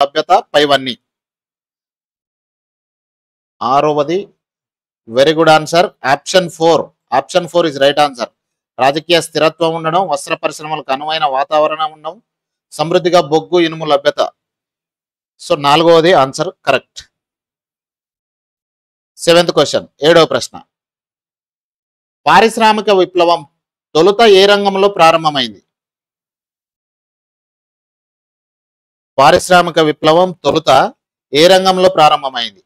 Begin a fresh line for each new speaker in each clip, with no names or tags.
లభ్యత పైవన్నీ. ఆరవది very good answer option 4. Option 4 is right answer. రాజకీయ స్థిరత్వం ఉండడం, వస్త్ర పరిశ్రమలకు అనువైన వాతావరణం ఉండడం, సమృద్ధిగా బొగ్గు ఇనుము లభ్యత. సో 4వది ఆన్సర్ కరెక్ట్. 7th క్వశ్చన్, 7వ ప్రశ్న. పారిశ్రామిక విప్లవం తొలుత ఏ రంగంలో ప్రారంభమైంది? పారిశ్రామిక విప్లవం తొలుత ఏ రంగంలో ప్రారంభమైంది?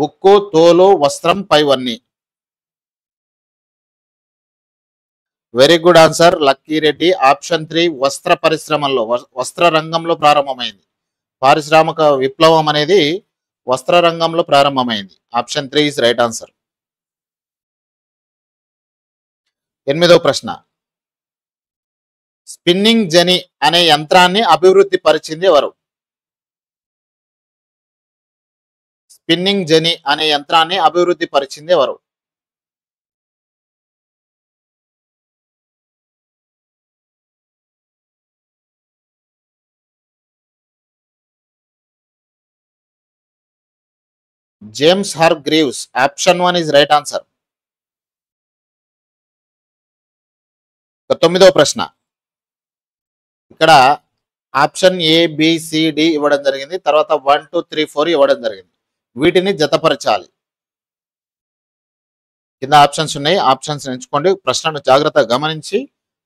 ఉక్కు, తోలు, వస్త్రం, పైవన్నీ. Very good answer lucky Reddy. Option 3 వస్త్ర పరిశ్రమల్లో, వస్త్ర రంగంలో ప్రారంభమైంది. పారిశ్రామిక విప్లవం అనేది వస్త్ర రంగంలో ప్రారంభమైంది. Option 3 is right answer. 8వ ప్రశ్న. స్పిన్నింగ్ జెనీ అనే యంత్రాన్ని అభివృద్ధి పరిచింది ఎవరు? స్పిన్నింగ్ జెనీ అనే యంత్రాన్ని అభివృద్ధి పరిచింది ఎవరు? James Hargreaves. Option 1 is right answer. 9వ ప్రశ్న. ఇక్కడ option A, B, C, D ఇవ్వడం జరిగింది. తర్వాత 1, 2, 3, 4 ఇవ్వడం జరిగింది. వీటిని జతపరచాలి. కింద ఆప్షన్స్ ఉన్నాయి. ఆప్షన్స్ ఎంచుకోండి. ప్రశ్నను జాగ్రత్తగా గమనించి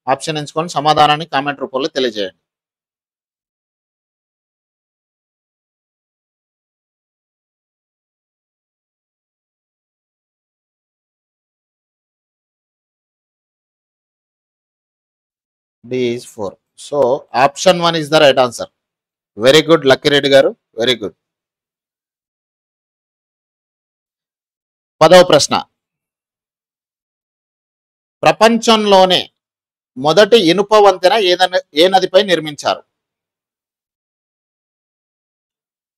ఆప్షన్ ఎంచుకొని సమాధానాన్ని కామెంట్ రూపంలో తెలియజేయండి. D is 4. So option 1 is the right answer. Very good Lucky Reddy గారు, వెరీ గుడ్. 10వ ప్రశ్న. ప్రపంచంలోనే మొదటి ఇనుప వంతెన ఏ నదిపై నిర్మించారు?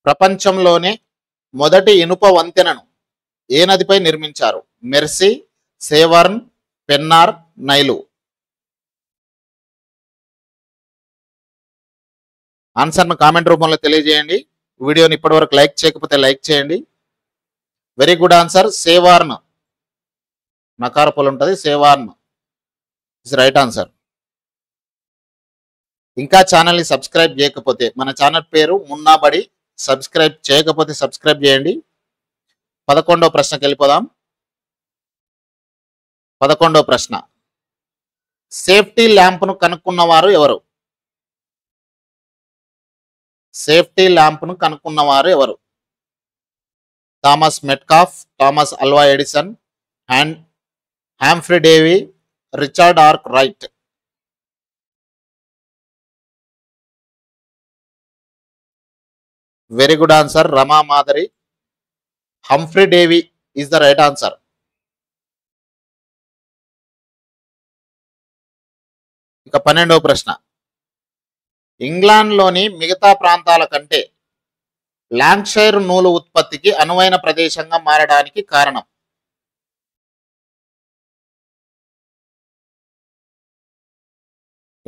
ప్రపంచంలోనే మొదటి ఇనుప వంతెనను ఏ నదిపై నిర్మించారు? Mersey, Severn, Pennar, Nile. ఆన్సర్ను కామెంట్ రూపంలో తెలియజేయండి. వీడియోని ఇప్పటివరకు లైక్ చేయకపోతే లైక్ చేయండి. Very good answer Severn. నకారపలు ఉంటుంది. Severn is right answer. ఇంకా ఛానల్ని సబ్స్క్రైబ్ చేయకపోతే, మన ఛానల్ పేరు మున్నాబడి, సబ్స్క్రైబ్ చేయకపోతే సబ్స్క్రైబ్ చేయండి. 11వ ప్రశ్నకి వెళ్ళిపోదాం. 11వ ప్రశ్న. సేఫ్టీ ల్యాంప్ను కనుక్కున్నవారు ఎవరు? సేఫ్టీ ల్యాంప్ను కనుక్కున్నవారు ఎవరు? Thomas Metcalfe, Thomas Alva Edison, Humphry Davy, Richard Arkwright. Very good answer Rama Madhuri. Humphry Davy is the right answer. ఇక 12వ ప్రశ్న. ఇంగ్లాండ్లోని మిగతా ప్రాంతాల కంటే లాంకషైర్ నూలు ఉత్పత్తికి అనువైన ప్రదేశంగా మారడానికి కారణం?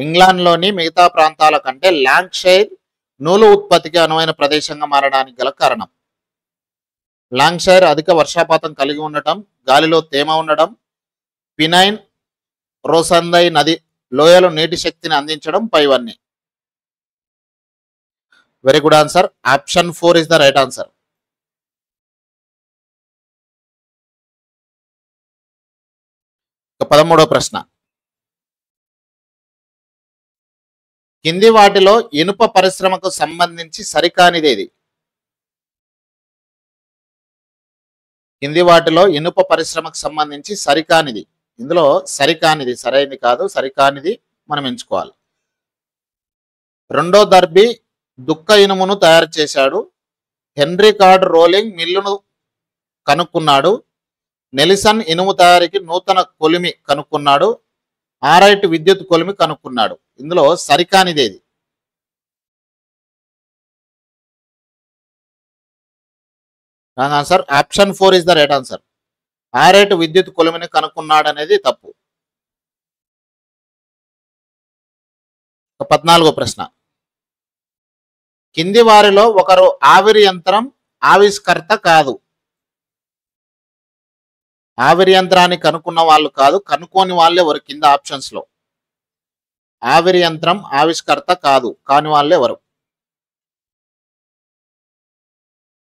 ఇంగ్లాండ్లోని మిగతా ప్రాంతాల కంటే లాంకషైర్ నూలు ఉత్పత్తికి అనువైన ప్రదేశంగా మారడానికి గల కారణం? లాంకషైర్ అధిక వర్షపాతం కలిగి ఉండటం, గాలిలో తేమ ఉండడం, పినైన్ రోసందై నది లోయలు నీటి శక్తిని అందించడం, పైవన్నీ. Very good answer option 4 is the right answer. ఇక 13వ ప్రశ్న. కింది వాటిలో ఇనుప పరిశ్రమకు సంబంధించి సరికానిదేది? కింది వాటిలో ఇనుప పరిశ్రమకు సంబంధించి సరికానిది. ఇందులో సరికానిది, సరైనది కాదు, సరికానిది మనం ఎంచుకోవాలి. రెండో దర్బీ దుక్క ఇనుమును తయారు చేశాడు. హెన్రీ కార్డ్ రోలింగ్ మిల్లును కనుక్కున్నాడు. నెలిసన్ ఇనుము తయారీకి నూతన కొలిమి కనుక్కున్నాడు. ఆరైట్ విద్యుత్ కొలిమి కనుక్కున్నాడు. ఇందులో సరికానిదేది? Answer option 4 is the right answer. Alright విద్యుత్ కొలిమిని కనుక్కున్నాడు అనేది తప్పు. 14వ ప్రశ్న. కింది వారిలో ఒకరు ఆవిరి యంత్రం ఆవిష్కర్త కాదు. ఆవిరి యంత్రాన్ని కనుక్కున్న వాళ్ళు కాదు, కనుక్కోని వాళ్ళే ఎవరు కింద ఆప్షన్స్ లో. ఆవిరి యంత్రం ఆవిష్కర్త కాదు, కాని వాళ్ళే ఎవరు?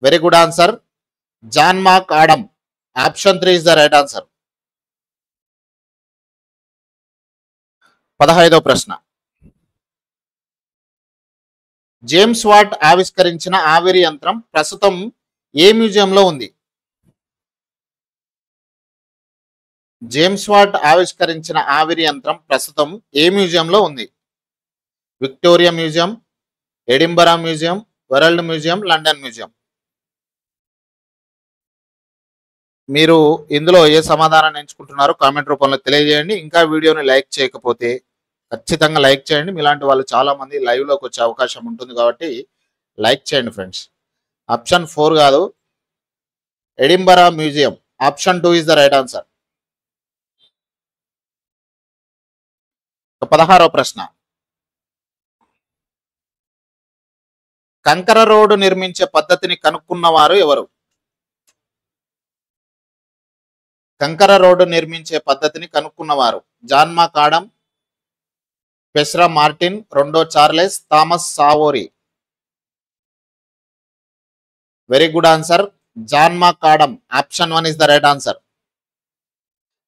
Very good answer, John Mark Adam. Option 3 is the right answer. 15వ ప్రశ్న. జేమ్స్ వాట్ ఆవిష్కరించిన ఆవిరి యంత్రం ప్రస్తుతం ఏ మ్యూజియంలో ఉంది? జేమ్స్ వాట్ ఆవిష్కరించిన ఆవిరి యంత్రం ప్రస్తుతం ఏ మ్యూజియంలో ఉంది? Victoria museum, Edinburgh museum, world museum, London museum. మీరు ఇందులో ఏ సమాధానాన్ని ఎంచుకుంటున్నారో కామెంట్ రూపంలో తెలియజేయండి. ఇంకా వీడియోని లైక్ చేయకపోతే ఖచ్చితంగా లైక్ చేయండి. మీలాంటి వాళ్ళు చాలా మంది లైవ్ లోకి వచ్చే అవకాశం ఉంటుంది కాబట్టి లైక్ చేయండి ఫ్రెండ్స్. ఆప్షన్ 4 కాదు, Edinburgh museum. Option 2 is the right answer. 16వ ప్రశ్న. కంకర రోడ్డు నిర్మించే పద్ధతిని కనుక్కున్నవారు ఎవరు? కంకర రోడ్డు నిర్మించే పద్ధతిని కనుక్కున్నవారు జాన్ మార్క్ ఆడమ్, పెస్రా మార్టిన్, రెండో Charles, Thomas Savery. Very good answer, John Mark Adam. Option 1 is the right answer.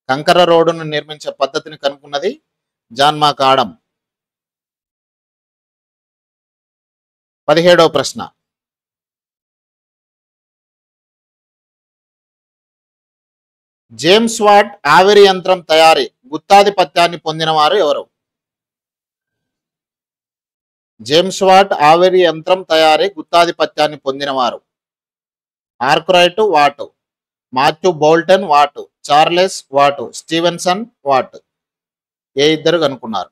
కంకర రోడ్డును నిర్మించే పద్ధతిని కనుక్కున్నది జాన్ మార్క్ ఆడమ్. 17వ ప్రశ్న. జేమ్స్ వాట్ ఆవిరి యంత్రం తయారీ గుత్తాధిపత్యాన్ని పొందిన వారు ఎవరు? జేమ్స్ వాట్ ఆవిరి యంత్రం తయారీ గుత్తాధిపత్యాన్ని పొందినవారు Arkwright Watt, Matthew Boulton Watt, Charles Watt, Stephenson Watt. ఏ ఇద్దరు కనుక్కున్నారు?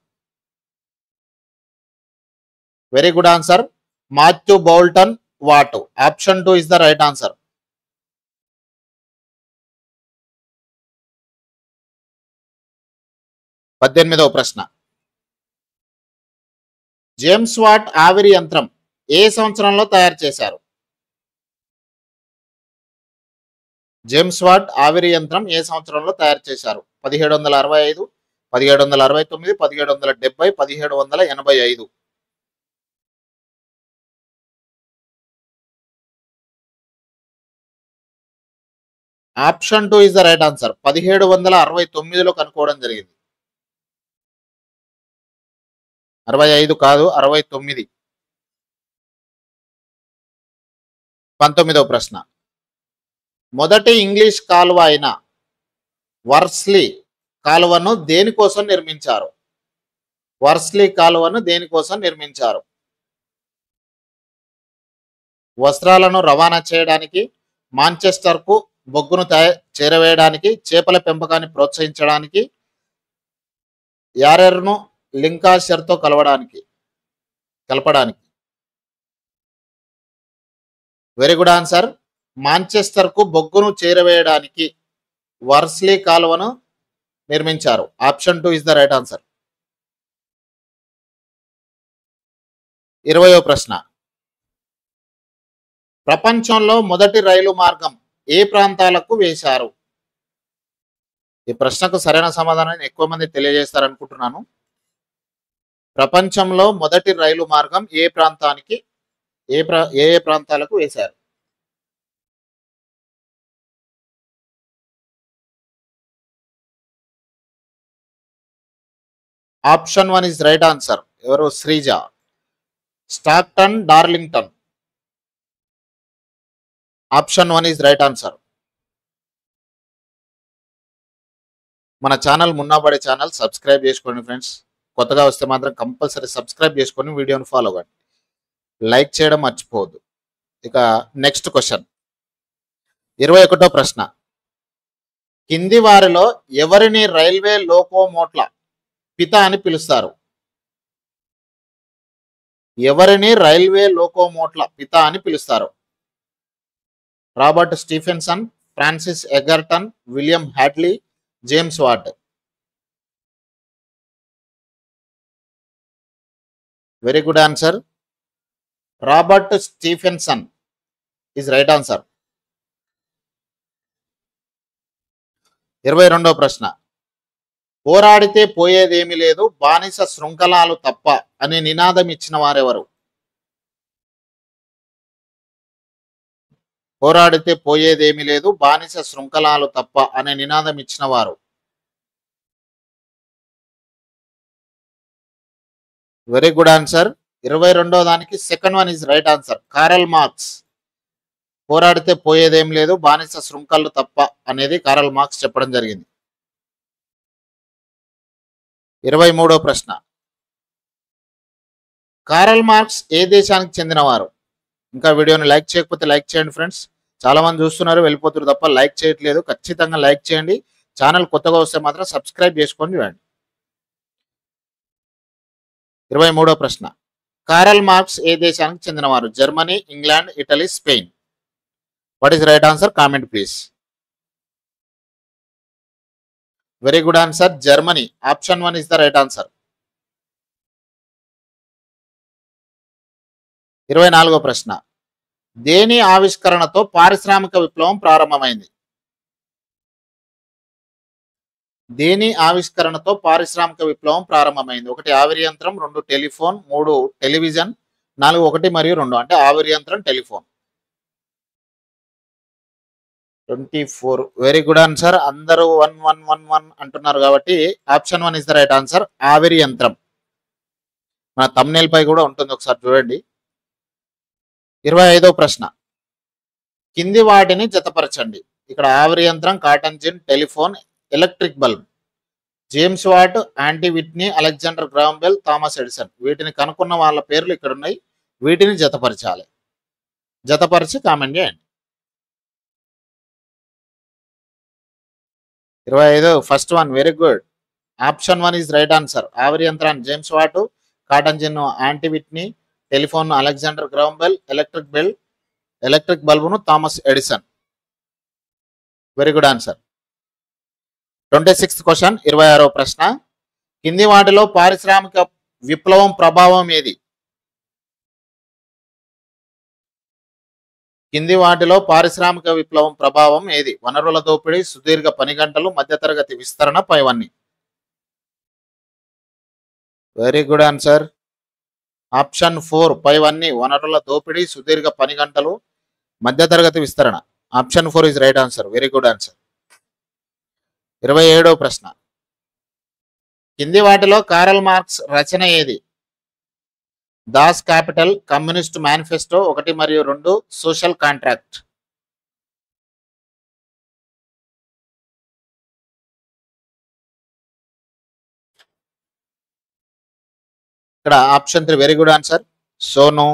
Very good answer, Matthew Boulton Watt. Option 2 is the right answer. 18వ ప్రశ్న. జేమ్స్ వాట్ ఆవిరి యంత్రం ఏ సంవత్సరంలో తయారు చేశారు? జేమ్స్ వాట్ ఆవిరి యంత్రం ఏ సంవత్సరంలో తయారు చేశారు? 1765, 1769, 1770, 1785. Option 2 is the right answer. 1769లో కనుక్కోవడం జరిగింది. 65 కాదు, 69. 19వ ప్రశ్న. మొదటి ఇంగ్లీష్ కాలువ అయిన వర్స్లీ కాలువను దేనికోసం నిర్మించారు? వర్స్లీ కాలువను దేనికోసం నిర్మించారు? వస్త్రాలను రవాణా చేయడానికి, మాంచెస్టర్కు బొగ్గును చేరవేయడానికి, చేపల పెంపకాన్ని ప్రోత్సహించడానికి, యారెర్ను లింకాషర్తో కలపడానికి. వెరీ గుడ్ ఆన్సర్, మాంచెస్టర్కు బొగ్గును చేరవేయడానికి వర్స్లీ కాలువను నిర్మించారు. Option 2 is the right answer. 20వ ప్రశ్న. ప్రపంచంలో మొదటి రైలు మార్గం ఏ ప్రాంతాలకు వేశారు? ఈ ప్రశ్నకు సరైన సమాధానాన్ని ఎక్కువ మంది తెలియజేస్తారనుకుంటున్నాను. ప్రపంచంలో మొదటి రైలు మార్గం ఏ ప్రాంతానికి ఏ ప్రాంతాలకు వేశారు? Option 1 is right answer. ఎవరు? Sreeja. Stockton, Darlington. Option 1 is right answer. మన ఛానల్ మున్నాబడే ఛానల్ సబ్స్క్రైబ్ చేసుకోండి ఫ్రెండ్స్. కొత్తగా వస్తే మాత్రం కంపల్సరీ సబ్స్క్రైబ్ చేసుకొని వీడియోని ఫాలో అవ్వండి. లైక్ చేయడం మర్చిపోవద్దు. ఇక నెక్స్ట్ క్వశ్చన్. 21వ ప్రశ్న. కింది వారిలో ఎవరిని రైల్వే లోకోమోట్ల పిత అని పిలుస్తారు? ఎవరిని రైల్వే లోకోమోట్ల పిత అని పిలుస్తారు? Robert Stephenson, Francis Egerton, William Hedley, James Watt. Very good answer, Robert Stephenson is right answer. 22వ ప్రశ్న. పోరాడితే పోయేదేమీ లేదు బానిస శృంఖలాలు తప్ప అనే నినాదం ఇచ్చిన వారెవరు? పోరాడితే పోయేదేమీ లేదు బానిస శృంఖలాలు తప్ప అనే నినాదం ఇచ్చిన వారు? Very good answer. 22వ దానికి second one is right answer. Karl Marx. పోరాడితే పోయేదేం లేదు బానిస శృంఖలాలు తప్ప అనేది కారల్ మార్క్స్ చెప్పడం జరిగింది. 23వ ప్రశ్న. కారల్ మార్క్స్ ఏ దేశానికి చెందినవారు? ఇంకా వీడియోని లైక్ చేయకపోతే లైక్ చేయండి ఫ్రెండ్స్. చాలా మంది చూస్తున్నారు వెళ్ళిపోతున్నారు తప్ప లైక్ చేయట్లేదు. ఖచ్చితంగా లైక్ చేయండి. ఛానల్ కొత్తగా వస్తే మాత్రం సబ్స్క్రైబ్ చేసుకొని చూడండి. 23వ ప్రశ్న. కారల్ మార్క్స్ ఏ దేశానికి చెందినవారు? Germany, England, Italy, Spain. What is right answer? Comment please. Very good answer. Germany. Option 1 is the right answer. 24వ ప్రశ్న. దేని ఆవిష్కరణతో పారిశ్రామిక విప్లవం ప్రారంభమైంది? దేని ఆవిష్కరణతో పారిశ్రామిక విప్లవం ప్రారంభమైంది? 1 ఆవిరి యంత్రం, 2 టెలిఫోన్, 3 టెలివిజన్, 4 1 మరియు 2 అంటే ఆవిరి యంత్రం, టెలిఫోన్. 24. Very good answer. అందరూ 1 1 1 1 అంటున్నారు కాబట్టి option 1 is the right answer. ఆవిరి యంత్రం. మన థంబ్నెయిల్ పై కూడా ఉంటుంది, ఒకసారి చూడండి. 25వ ప్రశ్న. కింది వాటిని జతపరచండి. ఇక్కడ ఆవిరి యంత్రం, cotton gin, telephone, electric bulb. James Watt, యాంటీ Whitney, Alexander Graham Bell, Thomas Edison. వీటిని కనుక్కున్న వాళ్ళ పేర్లు ఇక్కడ ఉన్నాయి. వీటిని జతపరచాలి. జతపరిచి కామెంట్ చేయండి. 25. First one very good. Option 1 is right answer. ఆవిరి యంత్రాన్ని జేమ్స్ వాట్, కాటన్ జిన్ యాంటీ Whitney, telephone Alexander Graham Bell, electric బల్బును Thomas Edison. Very good answer. 26th question. 26వ ప్రశ్న. కింది వాటిలో పారిశ్రామిక విప్లవం ప్రభావం ఏది? కింది వాటిలో పారిశ్రామిక విప్లవం ప్రభావం ఏది? వనరుల దోపిడీ, సుదీర్ఘ పని గంటలు, మధ్యతరగతి విస్తరణ, పైవన్నీ. Very good answer. ఆప్షన్ 4 పైవన్నీ. వనరుల దోపిడీ, సుదీర్ఘ పని గంటలు, మధ్యతరగతి విస్తరణ. Option 4 is right answer. Very good answer. 27వ ప్రశ్న. కింది వాటిలో కారల్ మార్క్స్ రచన ఏది? దాస్ క్యాపిటల్, కమ్యూనిస్ట్ మేనిఫెస్టో 1 మరియు 2, సోషల్ కాంట్రాక్ట్. ఇక్కడ option 3 very good answer. Sonu,